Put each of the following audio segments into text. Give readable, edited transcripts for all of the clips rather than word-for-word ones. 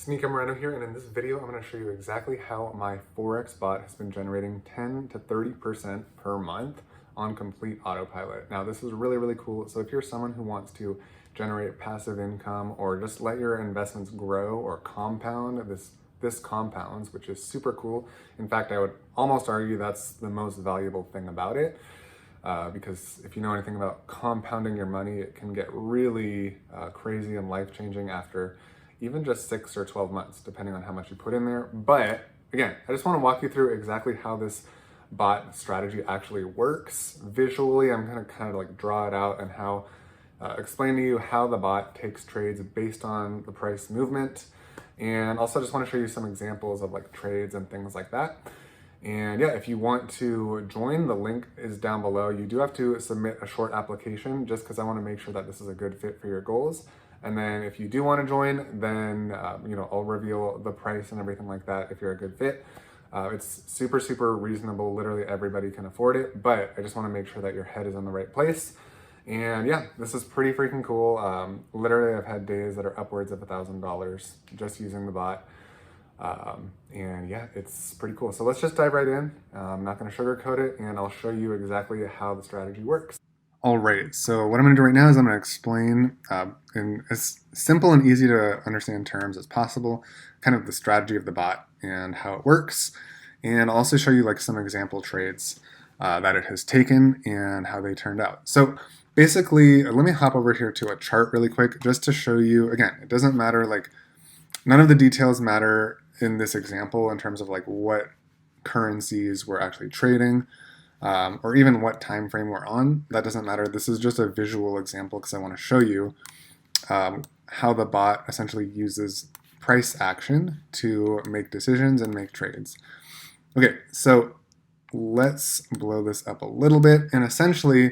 Sneaker Moreno here, and in this video I'm going to show you exactly how my Forex bot has been generating 10 to 30% per month on complete autopilot. Now this is really cool, so if you're someone who wants to generate passive income or just let your investments grow or compound, this compounds, which is super cool. In fact, I would almost argue that's the most valuable thing about it. Because if you know anything about compounding your money, it can get really crazy and life-changing after even just 6 or 12 months, depending on how much you put in there. But again, I just want to walk you through exactly how this bot strategy actually works. Visually, I'm going to kind of like draw it out and how explain to you how the bot takes trades based on the price movement. And also just want to show you some examples of like trades and things like that. And yeah, if you want to join, the link is down below. You do have to submit a short application just because I want to make sure that this is a good fit for your goals. And then if you do want to join, then I'll reveal the price and everything like that if you're a good fit. It's super reasonable. Literally everybody can afford it, but I just want to make sure that your head is in the right place. And yeah, this is pretty freaking cool. Literally I've had days that are upwards of $1,000 just using the bot. And yeah, it's pretty cool. So let's just dive right in. I'm not going to sugarcoat it, and I'll show you exactly how the strategy works. All right, so what I'm going to do right now is I'm going to explain in as simple and easy to understand terms as possible, kind of the strategy of the bot and how it works, and I'll also show you like some example trades that it has taken and how they turned out. So basically, let me hop over here to a chart really quick just to show you, again, it doesn't matter, like none of the details matter in this example in terms of like what currencies we're actually trading. Or even what time frame we're on. That doesn't matter. This is just a visual example because I want to show you how the bot essentially uses price action to make decisions and make trades. Okay, so let's blow this up a little bit. And essentially,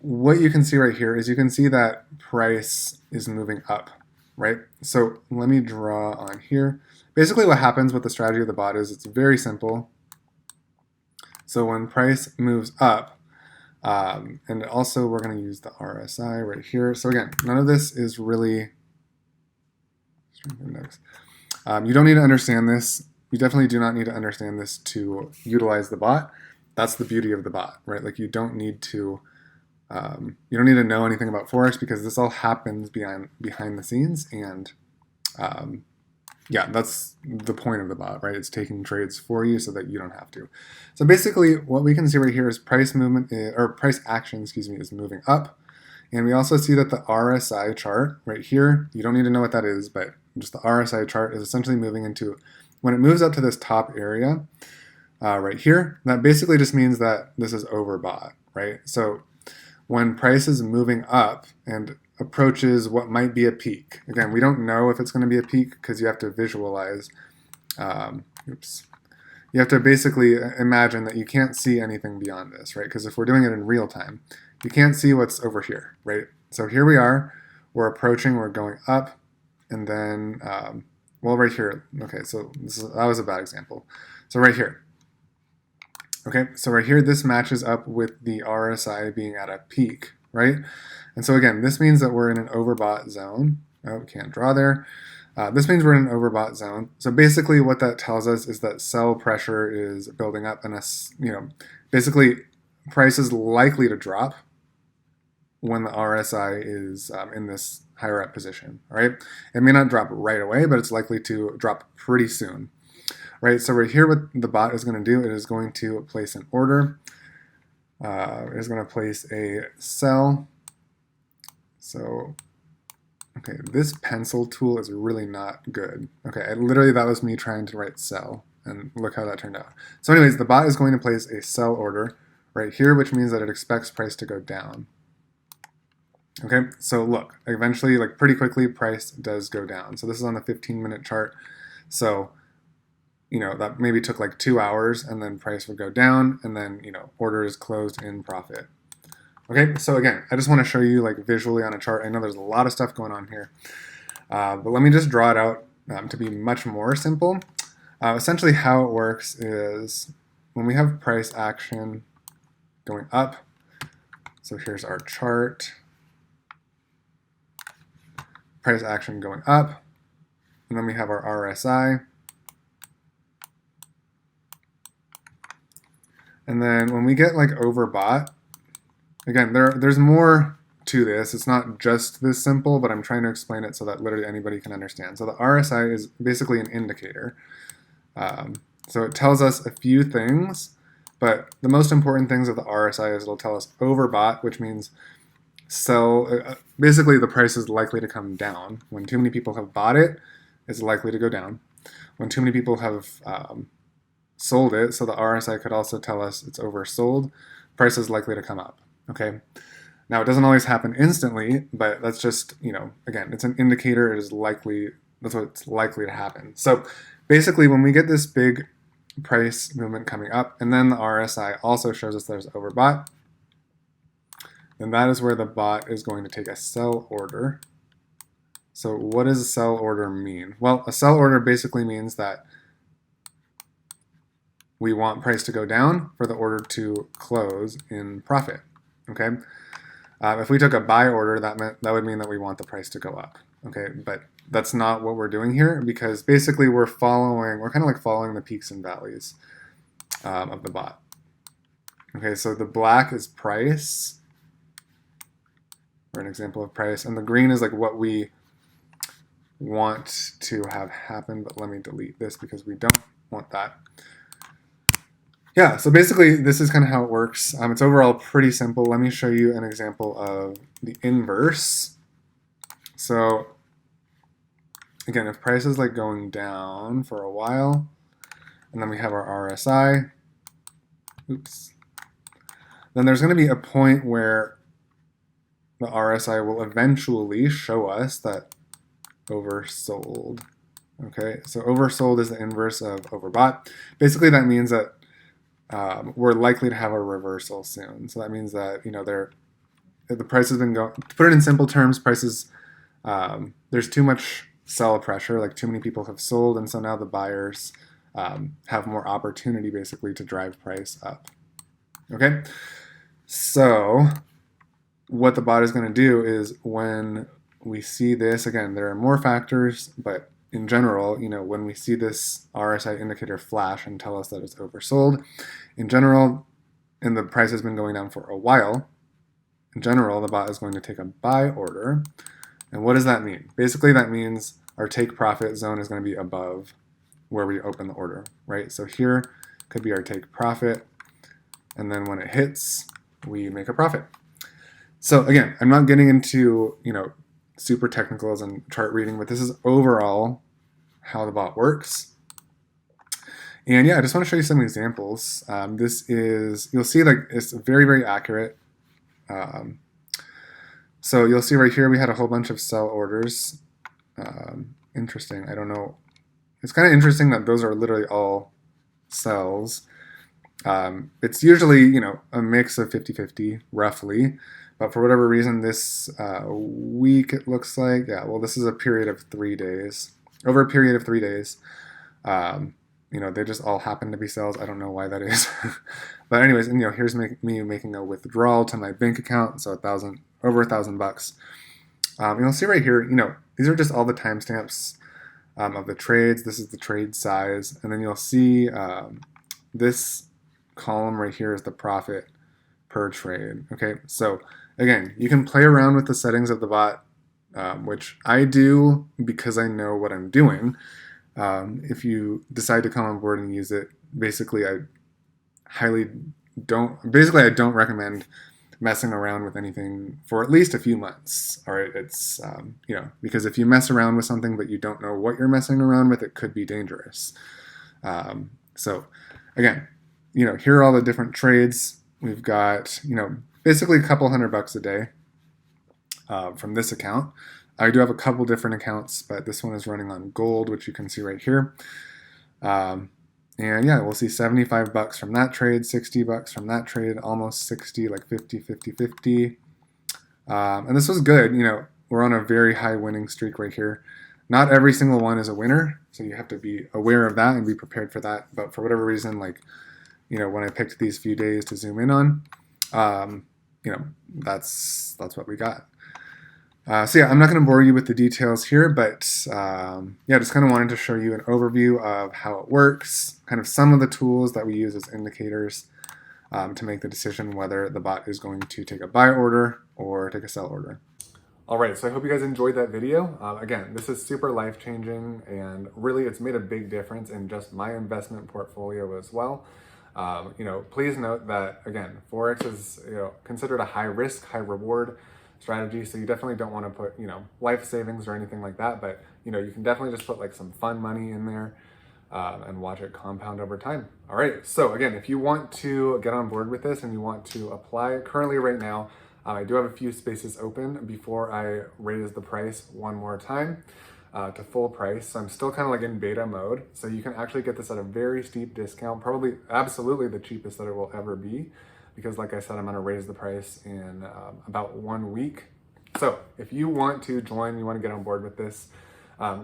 what you can see right here is you can see that price is moving up, right? So let me draw on here. Basically what happens with the strategy of the bot is it's very simple. So when price moves up, and also we're going to use the RSI right here. So again, none of this is really strength index. You don't need to understand this. You definitely do not need to understand this to utilize the bot. That's the beauty of the bot, right? Like you don't need to know anything about Forex because this all happens behind the scenes, and yeah, that's the point of the bot, right? It's taking trades for you so that you don't have to. So basically what we can see right here is price movement, or price action, excuse me, is moving up. And we also see that the RSI chart right here, you don't need to know what that is, but just the RSI chart is essentially moving into, when it moves up to this top area right here, that basically just means that this is overbought, right? So when price is moving up and approaches what might be a peak. Again, we don't know if it's going to be a peak because you have to visualize. You have to basically imagine that you can't see anything beyond this, right? Because if we're doing it in real time, you can't see what's over here, right? So here we are, we're approaching, we're going up, and then, well, right here, okay, so that was a bad example. So right here, okay, so right here, this matches up with the RSI being at a peak, right? And so again, this means that we're in an overbought zone. Oh, can't draw there. This means we're in an overbought zone. So basically what that tells us is that sell pressure is building up, and basically price is likely to drop when the RSI is in this higher up position, right? It may not drop right away, but it's likely to drop pretty soon, right? So right here, what the bot is going to do, it is going to place an order. It is going to place a sell. So, okay, this pencil tool is really not good. Okay, literally that was me trying to write sell, and look how that turned out. So anyways, the bot is going to place a sell order right here, which means that it expects price to go down. Okay, so look, eventually, like pretty quickly, price does go down. So this is on the 15-minute chart. So, that maybe took like 2 hours, and then price would go down, and then, order is closed in profit. Okay, so again, I just want to show you like visually on a chart. I know there's a lot of stuff going on here, but let me just draw it out to be much more simple. Essentially how it works is when we have price action going up, so here's our chart, price action going up, and then we have our RSI. And then when we get like overbought, again, there's more to this. It's not just this simple, but I'm trying to explain it so that literally anybody can understand. So the RSI is basically an indicator. So it tells us a few things, but the most important things of the RSI is it'll tell us overbought, which means basically the price is likely to come down. When too many people have bought it, it's likely to go down. When too many people have sold it, so the RSI could also tell us it's oversold, price is likely to come up, okay? Now, it doesn't always happen instantly, but that's just, again, it's an indicator. It is likely, that's what's likely to happen. So basically, when we get this big price movement coming up, and then the RSI also shows us there's overbought, then that is where the bot is going to take a sell order. So what does a sell order mean? Well, a sell order basically means that we want price to go down for the order to close in profit, okay? If we took a buy order, that would mean that we want the price to go up, okay? But that's not what we're doing here, because basically we're kind of like following the peaks and valleys of the bot. Okay, so the black is price, or an example of price, and the green is like what we want to have happen, but let me delete this because we don't want that. Yeah, so basically this is kind of how it works. It's overall pretty simple. Let me show you an example of the inverse. So again, if price is like going down for a while, and then we have our RSI, oops, then there's going to be a point where the RSI will eventually show us that oversold. Okay, so oversold is the inverse of overbought. Basically that means that we're likely to have a reversal soon. So that means that the price has been going. To put it in simple terms, prices there's too much sell pressure, like too many people have sold, and so now the buyers have more opportunity basically to drive price up. Okay, so what the bot is going to do is when we see this, again, there are more factors, but in general, when we see this RSI indicator flash and tell us that it's oversold, in general, and the price has been going down for a while, in general, the bot is going to take a buy order. And what does that mean? Basically, that means our take profit zone is going to be above where we open the order, right? So here could be our take profit, and then when it hits, we make a profit. So again, I'm not getting into, super technicals and chart reading, but this is overall how the bot works. And yeah, I just want to show you some examples. This is, you'll see like it's very, very accurate. So you'll see right here we had a whole bunch of sell orders. Interesting, I don't know. It's kind of interesting that those are literally all sells. It's usually, a mix of 50-50 roughly. But for whatever reason, this week it looks like, this is a period of 3 days. Over a period of 3 days, they just all happen to be sells. I don't know why that is. But anyways, and here's me making a withdrawal to my bank account, so over $1,000. You'll see right here, these are just all the timestamps of the trades. This is the trade size, and then you'll see this column right here is the profit per trade. Okay, so again, you can play around with the settings of the bot, which I do because I know what I'm doing. If you decide to come on board and use it, basically I don't recommend messing around with anything for at least a few months. All right, it's because if you mess around with something but you don't know what you're messing around with, it could be dangerous. So again, here are all the different trades. We've got, basically a couple $100 a day from this account. I do have a couple different accounts, but this one is running on gold, which you can see right here. And yeah, we'll see $75 from that trade, $60 from that trade, almost 60, like 50, 50, 50. And this was good. We're on a very high winning streak right here. Not every single one is a winner, so you have to be aware of that and be prepared for that. But for whatever reason, like, when I picked these few days to zoom in on, that's what we got. So yeah, I'm not going to bore you with the details here, but yeah, just kind of wanted to show you an overview of how it works, kind of some of the tools that we use as indicators to make the decision whether the bot is going to take a buy order or take a sell order. All right, so I hope you guys enjoyed that video. Again, this is super life-changing, and really it's made a big difference in just my investment portfolio as well. Please note that, again, Forex is considered a high-risk, high-reward strategy, so you definitely don't want to put life savings or anything like that, but you can definitely just put like some fun money in there and watch it compound over time. All right, so again, if you want to get on board with this and you want to apply currently right now, I do have a few spaces open before I raise the price one more time to full price. So I'm still kind of like in beta mode. So you can actually get this at a very steep discount, probably absolutely the cheapest that it will ever be, because like I said, I'm gonna raise the price in about 1 week. So if you want to join, you wanna get on board with this,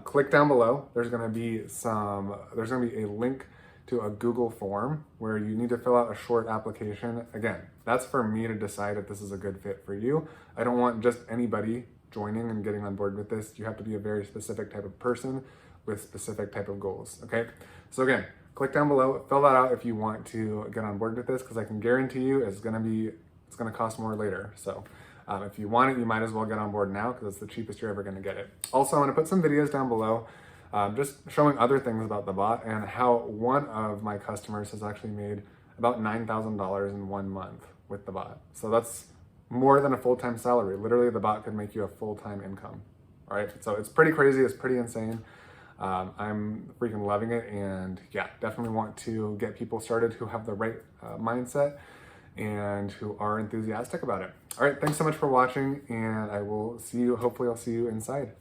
click down below. There's gonna be a link to a Google form where you need to fill out a short application. Again, that's for me to decide if this is a good fit for you. I don't want just anybody joining and getting on board with this. You have to be a very specific type of person with specific type of goals, okay? So again, click down below, fill that out if you want to get on board with this, because I can guarantee you it's gonna cost more later. So if you want it, you might as well get on board now, because it's the cheapest you're ever gonna get it. Also, I'm gonna put some videos down below just showing other things about the bot and how one of my customers has actually made about $9,000 in 1 month with the bot. So that's more than a full-time salary. Literally, the bot could make you a full-time income. All right, so it's pretty crazy, it's pretty insane. I'm freaking loving it, and yeah, definitely want to get people started who have the right mindset and who are enthusiastic about it. All right, thanks so much for watching, and I will see you, hopefully I'll see you inside.